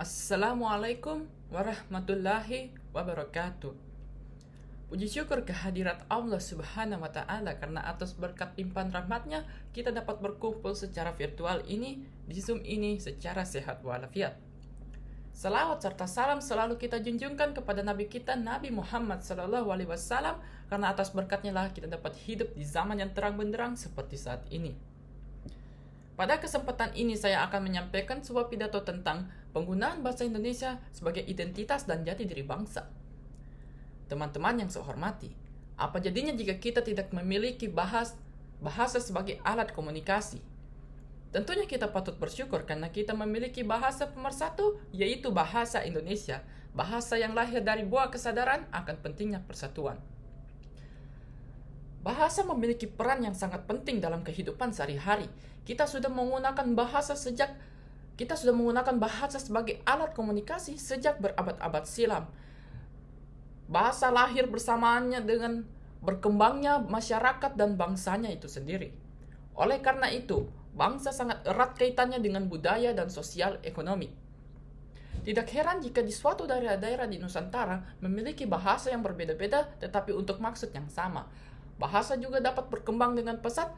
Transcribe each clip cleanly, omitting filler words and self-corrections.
Assalamualaikum warahmatullahi wabarakatuh. Puji syukur kehadirat Allah Subhanahu wa Ta'ala, karena atas berkat limpahan rahmatnya kita dapat berkumpul secara virtual ini di Zoom ini secara sehat walafiat. Salawat serta salam selalu kita junjungkan kepada Nabi kita Nabi Muhammad SAW, karena atas berkatnya lah kita dapat hidup di zaman yang terang benderang seperti saat ini. Pada kesempatan ini saya akan menyampaikan sebuah pidato tentang penggunaan bahasa Indonesia sebagai identitas dan jati diri bangsa. Teman-teman yang saya hormati, apa jadinya jika kita tidak memiliki bahasa sebagai alat komunikasi? Tentunya kita patut bersyukur karena kita memiliki bahasa pemersatu, yaitu bahasa Indonesia, bahasa yang lahir dari buah kesadaran akan pentingnya persatuan. Bahasa memiliki peran yang sangat penting dalam kehidupan sehari-hari. Kita sudah menggunakan bahasa sebagai alat komunikasi sejak berabad-abad silam. Bahasa lahir bersamaannya dengan berkembangnya masyarakat dan bangsanya itu sendiri. Oleh karena itu, bangsa sangat erat kaitannya dengan budaya dan sosial ekonomi. Tidak heran jika di suatu daerah-daerah di Nusantara memiliki bahasa yang berbeda-beda tetapi untuk maksud yang sama. Bahasa juga dapat berkembang dengan pesat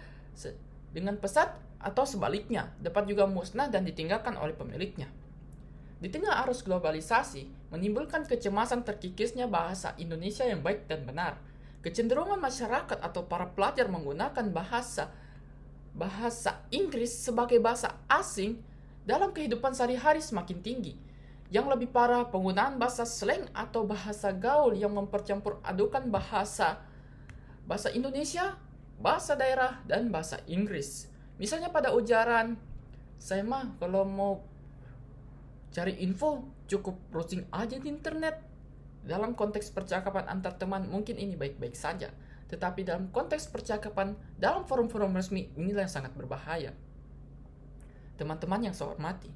atau sebaliknya, dapat juga musnah dan ditinggalkan oleh pemiliknya. Di tengah arus globalisasi, menimbulkan kecemasan terkikisnya bahasa Indonesia yang baik dan benar. Kecenderungan masyarakat atau para pelajar menggunakan bahasa Inggris sebagai bahasa asing dalam kehidupan sehari-hari semakin tinggi. Yang lebih parah, penggunaan bahasa slang atau bahasa gaul yang mempercampur adukan bahasa Indonesia, bahasa daerah, dan bahasa Inggris. Misalnya pada ujaran, saya mah kalau mau cari info cukup browsing aja di internet. Dalam konteks percakapan antar teman mungkin ini baik-baik saja, tetapi dalam konteks percakapan dalam forum-forum resmi inilah yang sangat berbahaya. Teman-teman yang saya hormati,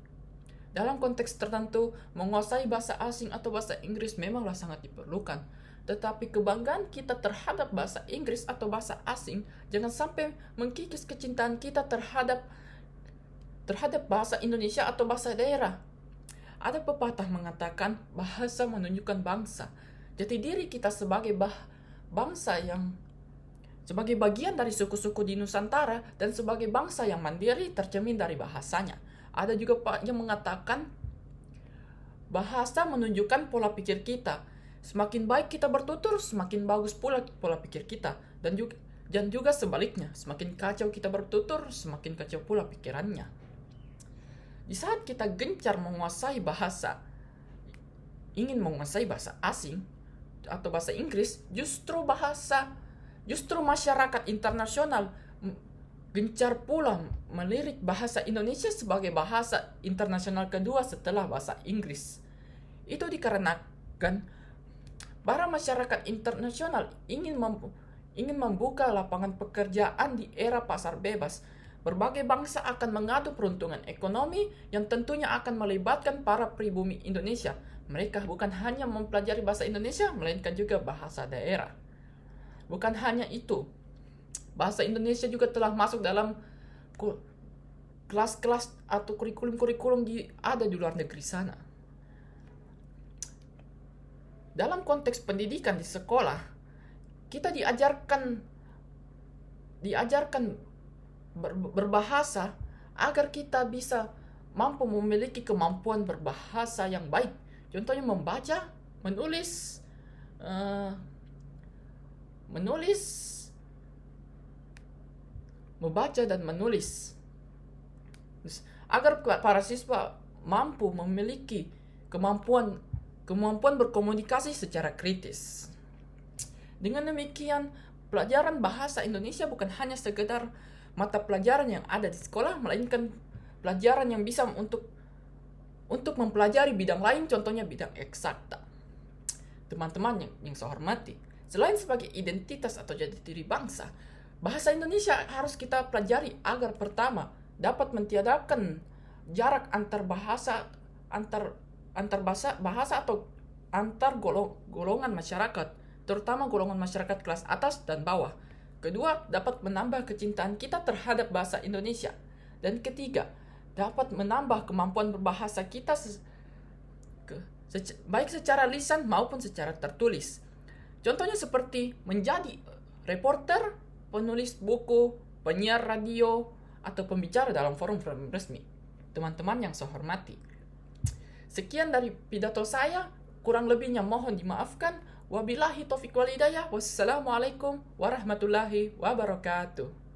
dalam konteks tertentu menguasai bahasa asing atau bahasa Inggris memanglah sangat diperlukan. Tetapi kebanggaan kita terhadap bahasa Inggris atau bahasa asing jangan sampai mengkikis kecintaan kita terhadap bahasa Indonesia atau bahasa daerah. Ada pepatah mengatakan bahasa menunjukkan bangsa. Jati diri kita sebagai bangsa yang sebagai bagian dari suku-suku di Nusantara dan sebagai bangsa yang mandiri tercermin dari bahasanya. Ada juga yang mengatakan bahasa menunjukkan pola pikir kita. Semakin baik kita bertutur, semakin bagus pula pola pikir kita. Dan juga sebaliknya, semakin kacau kita bertutur, semakin kacau pula pikirannya. Di saat kita gencar ingin menguasai bahasa asing atau bahasa Inggris, justru masyarakat internasional gencar pula melirik bahasa Indonesia sebagai bahasa internasional kedua setelah bahasa Inggris. Itu dikarenakan para masyarakat internasional ingin membuka lapangan pekerjaan di era pasar bebas. Berbagai bangsa akan mengadu peruntungan ekonomi yang tentunya akan melibatkan para pribumi Indonesia. Mereka bukan hanya mempelajari bahasa Indonesia, melainkan juga bahasa daerah. Bukan hanya itu, bahasa Indonesia juga telah masuk dalam kelas-kelas atau kurikulum-kurikulum ada di luar negeri sana. Dalam konteks pendidikan di sekolah, kita diajarkan berbahasa agar kita bisa mampu memiliki kemampuan berbahasa yang baik. Contohnya membaca, membaca dan menulis. Agar para siswa mampu memiliki kemampuan berkomunikasi secara kritis. Dengan demikian, pelajaran bahasa Indonesia bukan hanya sekedar mata pelajaran yang ada di sekolah, melainkan pelajaran yang bisa untuk mempelajari bidang lain, contohnya bidang eksakta. Teman-teman yang saya hormati, selain sebagai identitas atau jati diri bangsa, bahasa Indonesia harus kita pelajari agar pertama dapat mentiadakan jarak antar bahasa atau antar golongan masyarakat, terutama golongan masyarakat kelas atas dan bawah. Kedua, dapat menambah kecintaan kita terhadap bahasa Indonesia. Dan ketiga, dapat menambah kemampuan berbahasa kita baik secara lisan maupun secara tertulis. Contohnya seperti menjadi reporter, penulis buku, penyiar radio, atau pembicara dalam forum-forum resmi. Teman-teman yang saya hormati, sekian dari pidato saya, kurang lebihnya mohon dimaafkan. Wabillahi taufiq wal hidayah. Wassalamualaikum warahmatullahi wabarakatuh.